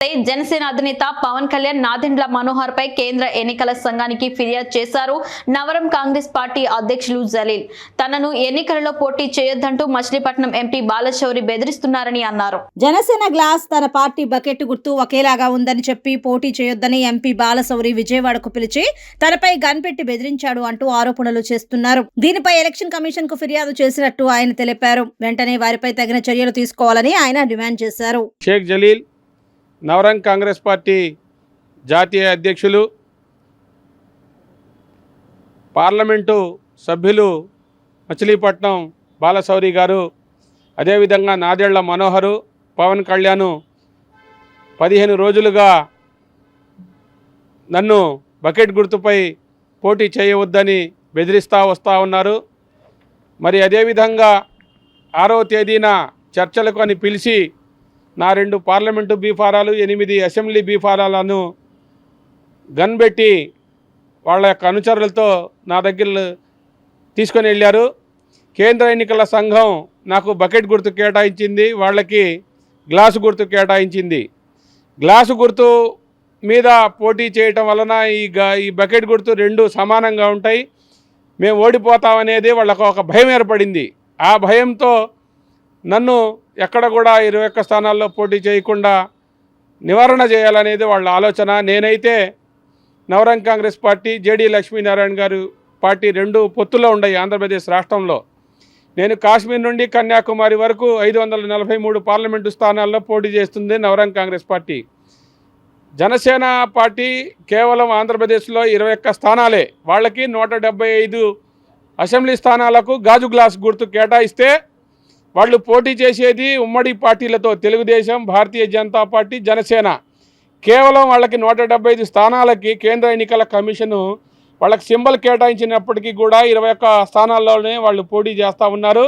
జనసేన అధినేత పవన్ కళ్యాణ్ నాదెండ్ల మనోహర్ పై కేంద్ర ఎన్నికల సంఘానికి ఫిర్యాదు చేశారు. నవరం కాంగ్రెస్ పార్టీ అధ్యక్షులు జలీల్ తనను ఎన్నికలలో పోటీ చేయొద్దంటూ మచిలీపట్నం ఎంపీ బాలశౌరి బెదిరిస్తున్నారని అన్నారు. జనసేన గ్లాస్ తన పార్టీ బకెట్ గుర్తు ఒకేలాగా ఉందని చెప్పి పోటీ చేయొద్దని ఎంపీ బాలశౌరి విజయవాడకు పిలిచి తనపై గన్ పెట్టి బెదిరించాడు అంటూ ఆరోపణలు చేస్తున్నారు. దీనిపై ఎలక్షన్ కమిషన్ కు ఫిర్యాదు చేసినట్టు ఆయన తెలిపారు. వెంటనే వారిపై తగిన చర్యలు తీసుకోవాలని ఆయన డిమాండ్ చేశారు. షేక్ జలీల్ నవరం కాంగ్రెస్ పార్టీ జాతీయ అధ్యక్షులు, పార్లమెంటు సభ్యులు మచిలీపట్నం బాలశౌరి గారు, అదేవిధంగా నాదెళ్ల మనోహరు, పవన్ కళ్యాణ్ 15 రోజులుగా నన్ను బకెట్ గుర్తుపై పోటీ చేయవద్దని బెదిరిస్తూ వస్తూ ఉన్నారు. మరి అదేవిధంగా 6వ తేదీన చర్చలకు అని పిలిచి నా 2 పార్లమెంటు బీఫారాలు 8 అసెంబ్లీ బీఫారాలను గన్ పెట్టి వాళ్ళ యొక్క అనుచరులతో నా దగ్గర తీసుకొని వెళ్ళారు. కేంద్ర ఎన్నికల సంఘం నాకు బకెట్ గుర్తు కేటాయించింది, వాళ్ళకి గ్లాసు గుర్తు కేటాయించింది. గ్లాసు గుర్తు మీద పోటీ చేయటం వలన ఈ బకెట్ గుర్తు 2 సమానంగా ఉంటాయి, మేము ఓడిపోతామనేది వాళ్ళకు ఒక భయం ఏర్పడింది. ఆ భయంతో నన్ను ఎక్కడ కూడా 21 స్థానాల్లో పోటీ చేయకుండా నివారణ చేయాలనేది వాళ్ళ ఆలోచన. నేనైతే నవరం కాంగ్రెస్ పార్టీ, జేడీ లక్ష్మీనారాయణ గారు పార్టీ 2 పొత్తులో ఉన్నాయి ఆంధ్రప్రదేశ్ రాష్ట్రంలో. నేను కాశ్మీర్ నుండి కన్యాకుమారి వరకు 543 పార్లమెంటు స్థానాల్లో పోటీ చేస్తుంది నవరం కాంగ్రెస్ పార్టీ. జనసేన పార్టీ కేవలం ఆంధ్రప్రదేశ్లో 21 స్థానాలే, వాళ్ళకి 175 అసెంబ్లీ స్థానాలకు గాజు గ్లాస్ గుర్తు కేటాయిస్తే వాళ్ళు పోటీ చేసేది ఉమ్మడి పార్టీలతో, తెలుగుదేశం, భారతీయ జనతా పార్టీ, జనసేన. కేవలం వాళ్ళకి 175 స్థానాలకి కేంద్ర ఎన్నికల కమిషను వాళ్ళకి సింబల్ కేటాయించినప్పటికీ కూడా 21 స్థానాల్లోనే వాళ్ళు పోటీ చేస్తూ ఉన్నారు.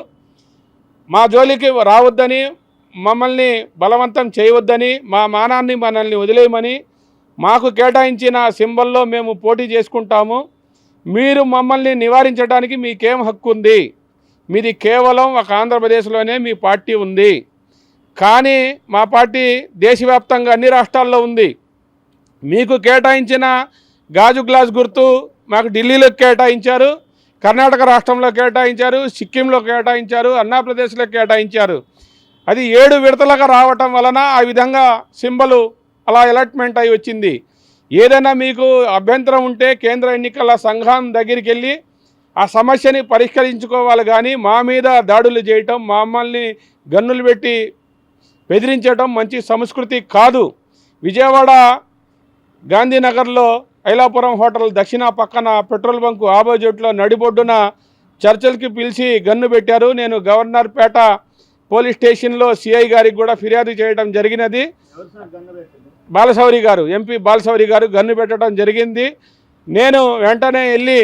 మా జోలికి రావద్దని, మమ్మల్ని బలవంతం చేయవద్దని, మా మానాన్ని మనల్ని వదిలేయమని, మాకు కేటాయించిన సింబల్లో మేము పోటీ చేసుకుంటాము, మీరు మమ్మల్ని నివారించడానికి మీకేం హక్కు ఉంది? మీది కేవలం ఒక ఆంధ్రప్రదేశ్లోనే మీ పార్టీ ఉంది, కానీ మా పార్టీ దేశవ్యాప్తంగా అన్ని రాష్ట్రాల్లో ఉంది. మీకు కేటాయించిన గాజు గ్లాస్ గుర్తు మాకు ఢిల్లీలో కేటాయించారు, కర్ణాటక రాష్ట్రంలో కేటాయించారు, సిక్కింలో కేటాయించారు, ఆంధ్రప్రదేశ్లో కేటాయించారు. అది 7 విడతలుగా రావటం వలన ఆ విధంగా సింబలు అలా అలాట్మెంట్ అయి వచ్చింది. ఏదైనా మీకు అభ్యంతరం ఉంటే కేంద్ర ఎన్నికల సంఘం దగ్గరికి వెళ్ళి ఆ సమస్యని పరిష్కరించుకోవాలి, కానీ మా మీద దాడులు చేయటం, మమ్మల్ని గన్నులు పెట్టి బెదిరించడం మంచి సంస్కృతి కాదు. విజయవాడ గాంధీనగర్లో ఐలాపురం హోటల్ దక్షిణ పక్కన పెట్రోల్ బంకు ఆపోజిట్లో నడిబొడ్డున చర్చలకి పిలిచి గన్ను పెట్టారు. నేను గవర్నర్పేట పోలీస్ స్టేషన్లో సిఐ గారికి కూడా ఫిర్యాదు చేయడం జరిగినది. బాలశౌరి గారు, ఎంపీ బాలశౌరి గారు గన్ను పెట్టడం జరిగింది. నేను వెంటనే వెళ్ళి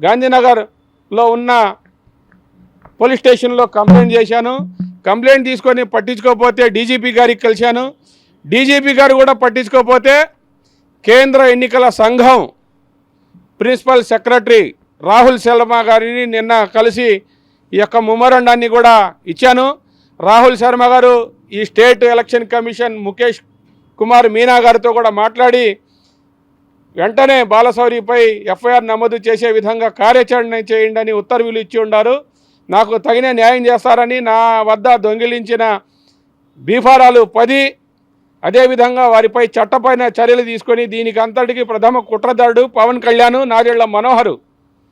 గాంధీనగర్లో ఉన్న పోలీస్ స్టేషన్లో కంప్లైంట్ చేశాను. కంప్లైంట్ తీసుకొని పట్టించుకోకపోతే డీజీపీ గారికి కలిశాను. డీజీపీ గారు కూడా పట్టించుకోకపోతే కేంద్ర ఎన్నికల సంఘం ప్రిన్సిపల్ సెక్రటరీ రాహుల్ శర్మ గారిని నిన్న కలిసి ఈ యొక్క మెమోరాండాన్ని కూడా ఇచ్చాను. రాహుల్ శర్మ గారు ఈ state election commission Mukesh Kumar Meena గారితో కూడా మాట్లాడి వెంటనే బాలశౌరిపై ఎఫ్ఐఆర్ నమోదు చేసే విధంగా కార్యాచరణ చేయండి అని ఉత్తర్వులు ఇచ్చి ఉన్నారు. నాకు తగిన న్యాయం చేస్తారని, నా వద్ద దొంగిలించిన బీఫారాలు 10, అదేవిధంగా వారిపై చట్టపైన చర్యలు తీసుకొని దీనికి అంతటికీ ప్రథమ కుట్రదారుడు పవన్ కళ్యాణ్, నాదెళ్ల మనోహరు